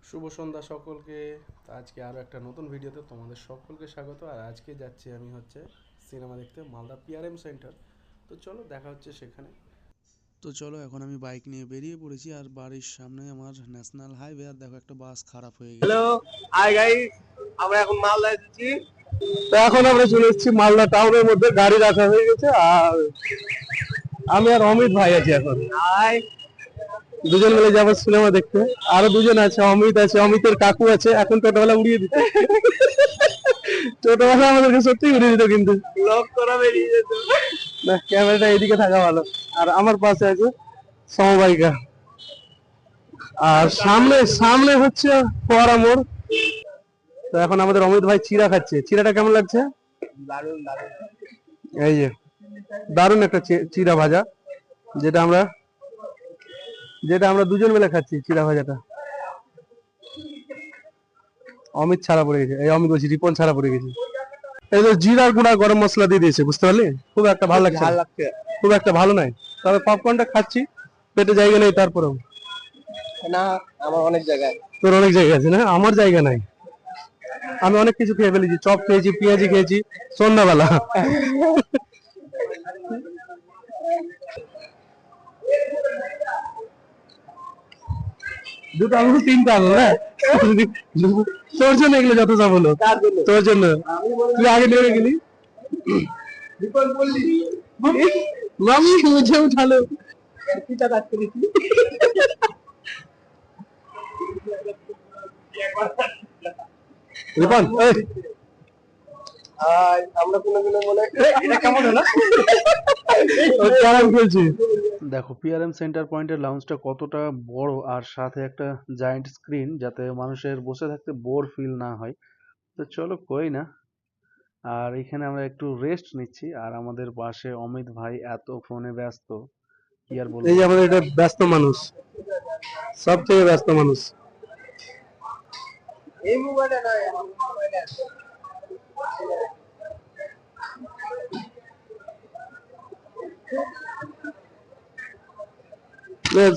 শুভ সন্ধ্যা সকলকে। তো আজকে আরও একটা নতুন ভিডিওতে তোমাদের সকলকে স্বাগত। আর আজকে যাচ্ছি আমি হচ্ছে সিনেমা দেখতে মালদা পিআরএম সেন্টার। তো চলো দেখা হচ্ছে সেখানে। তো চলো এখন আমি বাইক নিয়ে বেরিয়ে পড়েছি আর বাড়ির সামনে আমার ন্যাশনাল হাইওয়ে। আর দেখো একটা বাস খারাপ হয়ে গেছে। হ্যালো, হাই গাইস, আমরা এখন মালদা এসেছি। তো এখন আমরা চলে এসেছি মালদা টাউনের মধ্যে, গাড়ি রাখা হয়ে গেছে। আর আমি আর অমিত ভাই আছি এখন। হাই, দুজন মিলে যাবো সিনেমা দেখতে। আরো দুজন আছে, অমিত আছে, অমিতের কাকু আছে। এখন টোটোবেলা উড়িয়ে দিতে, টোটোবেলা আমাদেরকে সত্যি উড়িয়ে দিত, কিন্তু ব্লগ করা বেরিয়ে যেত না। ক্যামেরাটা এদিকে থাকা ভালো। আর আমার পাশে আছে সমবায়িকা। আর সামনে সামনে হচ্ছে ফোয়ারা মোড়। তো এখন আমাদের অমিত ভাই চিড়া খাচ্ছে। চিড়াটা কেমন লাগছে? দারুণ দারুণ। এই যে দারুণ একটা চিড়া ভাজা, যেটা আমরা দুজন মিলে খাচ্ছি। চিড়া ভাজাটা অমিত ছাড়া পড়ে গেছে, এই অমিত বলছি, রিপন ছাড়া পড়ে গেছে। এই যে জিরার গুঁড়া গরম মশলা দিয়ে দিয়েছে, বুঝতে পারলি? খুব একটা ভালো লাগছে, খুব একটা ভালো নাই। তবে পপকর্নটা খাচ্ছি, পেটে জায়গা নেই। তারপরেও না, আমার অনেক জায়গায়, তোর অনেক জায়গা আছে না, আমার জায়গা নাই। আমি অনেক কিছু খেয়ে ফেলেছি, চপ খেয়েছি, পেঁয়াজি খেয়েছি সন্ধ্যাবেলা। দুটো আঙুল তিনটা আঙুল না, তোর জন্য এগুলো যত সব হলো, তোর জন্য। তুই আগে নেমে গেলি, মামি মুঝে উঠালো। রিপন, আমরা কোনোদিনও বলে এটা কেমন হলো, ক্যারাম খেলছি। দেখো পিআরএম সেন্টার পয়েন্টের লাউঞ্জটা কতটা বড়, আর সাথে একটা জায়ান্ট স্ক্রিন, যাতে মানুষের বসে থাকতে বোর ফিল না হয়। তো চলো কই না। আর এখানে আমরা একটু রেস্ট নিচ্ছি। আর আমাদের পাশে অমিত ভাই এত ফোনে ব্যস্ত, কি আর এই বলবো। যে আমাদের এটা ব্যস্ত মানুষ, সব থেকে ব্যস্ত মানুষ। এই মোবাইলটা নয়, আমার মোবাইলটা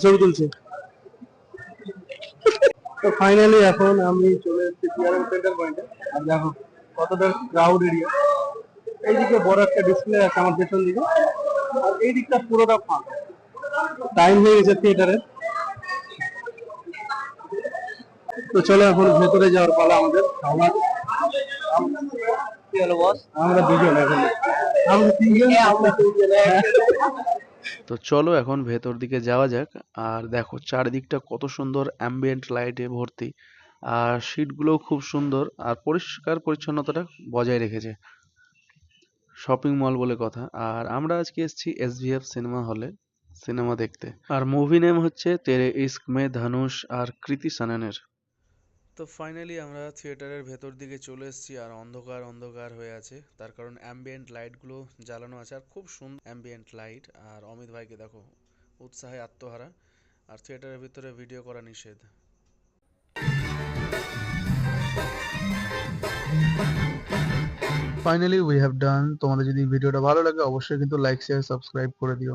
ছবি তুলছে। তো ফাইনালি এখন আমি চলে এসেছি পিআরএম সেন্টার পয়েন্টে। আর দেখো কতটা ক্রাউড এরিয়া। এইদিকে বড় একটা ডিসপ্লে আছে আমার পেছন দিকে, আর এই দিকটা পুরোটা ফাঁকা। টাইম হয়ে গেছে থিয়েটারের। তো চলো এখন ভেতরে যাওয়ার পালা আমাদের। আমরা দুজন এখন, আমরা তিনজন, তো চলো এখন ভেতর দিকে যাওয়া যাক। আর দেখো চারিদিকটা কত সুন্দর অ্যাম্বিয়েন্ট লাইটে ভর্তি। আর সিটগুলোও খুব সুন্দর, আর পরিষ্কার পরিচ্ছন্নতাটা বজায় রেখেছে। শপিং মল বলে কথা। আর আমরা আজকে এসেছি এসভিএফ সিনেমা হলে সিনেমা দেখতে। আর মুভি নেম হচ্ছে তেরে ইস্ক মে ধনুষ আর কৃতি সাননের। তো ফাইনালি আমরা থিয়েটারের ভেতর দিকে চলে এসেছি। আর অন্ধকার অন্ধকার হয়ে আছে, তার কারণ অ্যাম্বিয়েন্ট লাইটগুলো জ্বালানো আছে। আর খুব সুন্দর অ্যাম্বিয়েন্ট লাইট। আর অমিত ভাইকে দেখো উৎসাহে আত্মহারা। আর থিয়েটারের ভিতরে ভিডিও করা নিষেধ। Finally we have done. তোমাদের যদি ভিডিওটা ভালো লাগে অবশ্যই কিন্তু লাইক শেয়ার সাবস্ক্রাইব করে দিও।